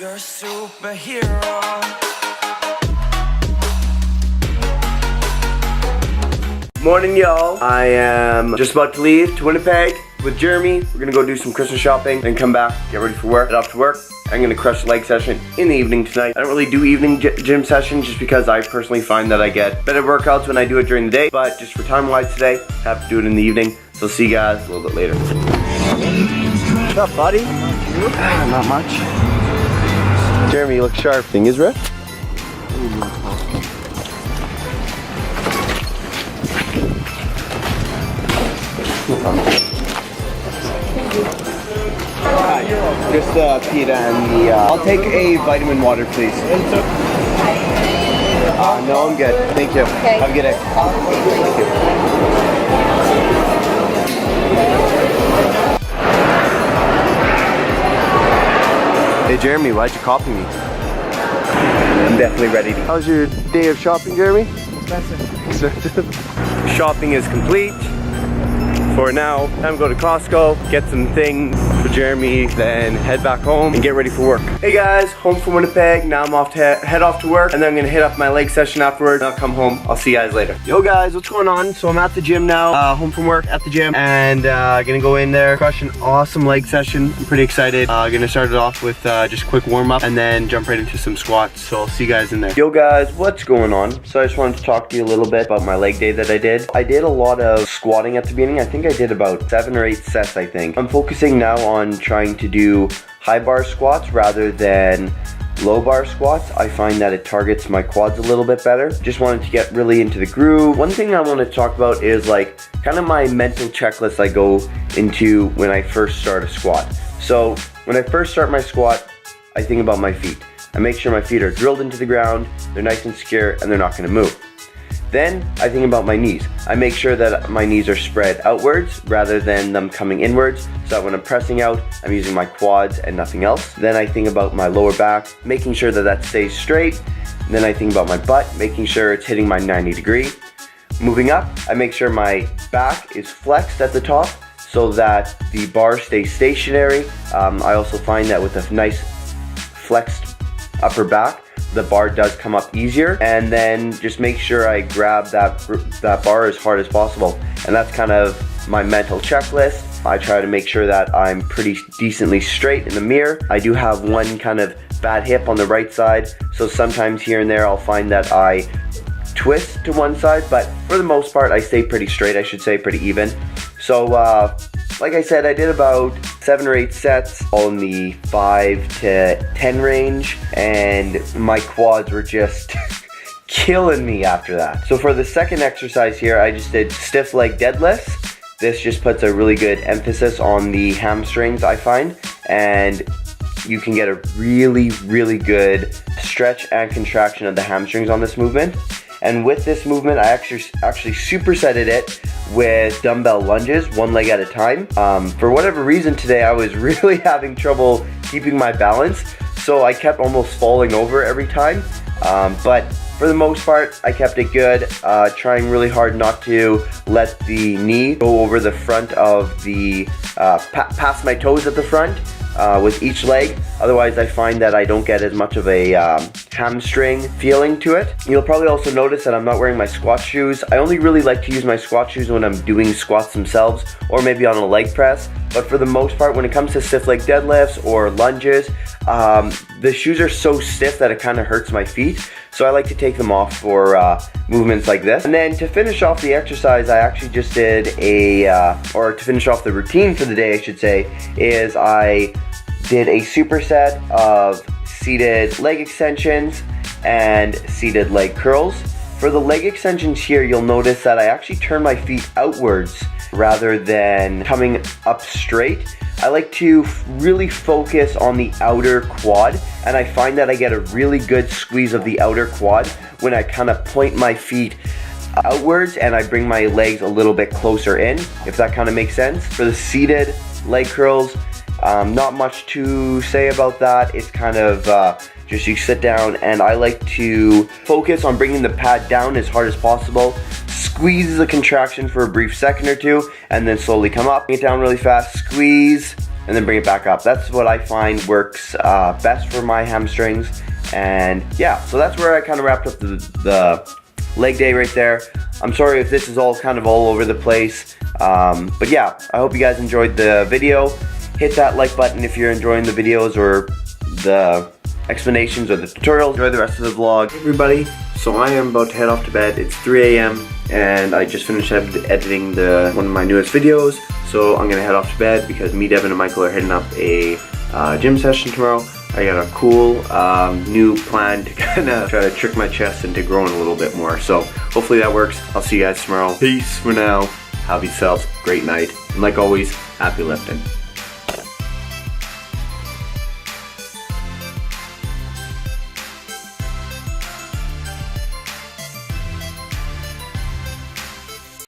You're a superhero. Morning, y'all. I am just about to leave to Winnipeg with Jeremy. We're gonna go do some Christmas shopping, then come back, get ready for work, head off to work. I'm gonna crush the leg session in the evening tonight. I don't really do evening gym sessions just because I personally find that I get better workouts when I do it during the day, but just for time-wise today, have to do it in the evening. So see you guys a little bit later. What's up, buddy? Not much. Jeremy, you look sharp. Thing is ripped? Hi, just pita and the, I'll take a vitamin water, please. No, I'm good. Thank you. Okay. Have a good day. Thank you. Hey, Jeremy, why'd you copy me? I'm definitely ready to. How's your day of shopping, Jeremy? Expensive. Shopping is complete. For now, time to go to Costco, get some things for Jeremy, then head back home and get ready for work. Hey guys, home from Winnipeg. Now I'm off to head off to work, and then I'm gonna hit up my leg session afterwards. I'll come home. I'll see you guys later. Yo guys, what's going on? So I'm at the gym now, home from work at the gym, and gonna go in there, crush an awesome leg session. I'm pretty excited. Gonna start it off with just a quick warm up, and then jump right into some squats. So I'll see you guys in there. Yo guys, what's going on? So I just wanted to talk to you a little bit about my leg day that I did. I did a lot of squatting at the beginning. I think I did about 7 or 8 sets, I think. I'm focusing now on trying to do high bar squats rather than low bar squats. I find that it targets my quads a little bit better. Just wanted to get really into the groove. One thing I want to talk about is like kind of my mental checklist I go into when I first start a squat. So when I first start my squat, I think about my feet. I make sure my feet are drilled into the ground, they're nice and secure, and they're not going to move. Then I think about my knees. I make sure that my knees are spread outwards rather than them coming inwards, so that when I'm pressing out, I'm using my quads and nothing else. Then I think about my lower back, making sure that that stays straight. And then I think about my butt, making sure it's hitting my 90 degree. Moving up, I make sure my back is flexed at the top so that the bar stays stationary. I also find that with a nice flexed upper back, the bar does come up easier, and then just make sure I grab that bar as hard as possible. And that's kind of my mental checklist. I try to make sure that I'm pretty decently straight in the mirror. I do have one kind of bad hip on the right side, so sometimes here and there I'll find that I twist to one side, but for the most part I stay pretty straight, I should say, pretty even. So like I said, I did about 7 or 8 sets on the 5 to 10 range, and my quads were just killing me after that. So for the second exercise here, I just did stiff leg deadlifts. This just puts a really good emphasis on the hamstrings, I find, and you can get a really, really good stretch and contraction of the hamstrings on this movement. And with this movement, I actually supersetted it with dumbbell lunges, one leg at a time. For whatever reason today, I was really having trouble keeping my balance, so I kept almost falling over every time. But for the most part, I kept it good, trying really hard not to let the knee go over the front of the, past my toes at the front. With each leg. Otherwise, I find that I don't get as much of a hamstring feeling to it. You'll probably also notice that I'm not wearing my squat shoes. I only really like to use my squat shoes when I'm doing squats themselves, or maybe on a leg press. But for the most part, when it comes to stiff leg deadlifts or lunges, the shoes are so stiff that it kind of hurts my feet. So I like to take them off for movements like this. And then to finish off the exercise, I actually just did or to finish off the routine for the day, I should say, is I did a superset of seated leg extensions and seated leg curls. For the leg extensions here, you'll notice that I actually turn my feet outwards rather than coming up straight. I like to really focus on the outer quad, and I find that I get a really good squeeze of the outer quad when I kind of point my feet outwards and I bring my legs a little bit closer in, if that kind of makes sense. For the seated leg curls, not much to say about that. It's kind of just you sit down, and I like to focus on bringing the pad down as hard as possible, squeeze the contraction for a brief second or two, and then slowly come up. Bring it down really fast, squeeze, and then bring it back up. That's what I find works best for my hamstrings. And yeah, so that's where I kind of wrapped up the leg day right there. I'm sorry if this is all kind of all over the place, but yeah, I hope you guys enjoyed the video. Hit that like button if you're enjoying the videos or the explanations or the tutorials. Enjoy the rest of the vlog. Hey everybody, so I am about to head off to bed. It's 3 a.m. and I just finished editing one of my newest videos, so I'm gonna head off to bed because me, Devin, and Michael are heading up a gym session tomorrow. I got a cool new plan to kind of try to trick my chest into growing a little bit more, so hopefully that works. I'll see you guys tomorrow. Peace for now. Have yourselves a great night, and like always, happy lifting.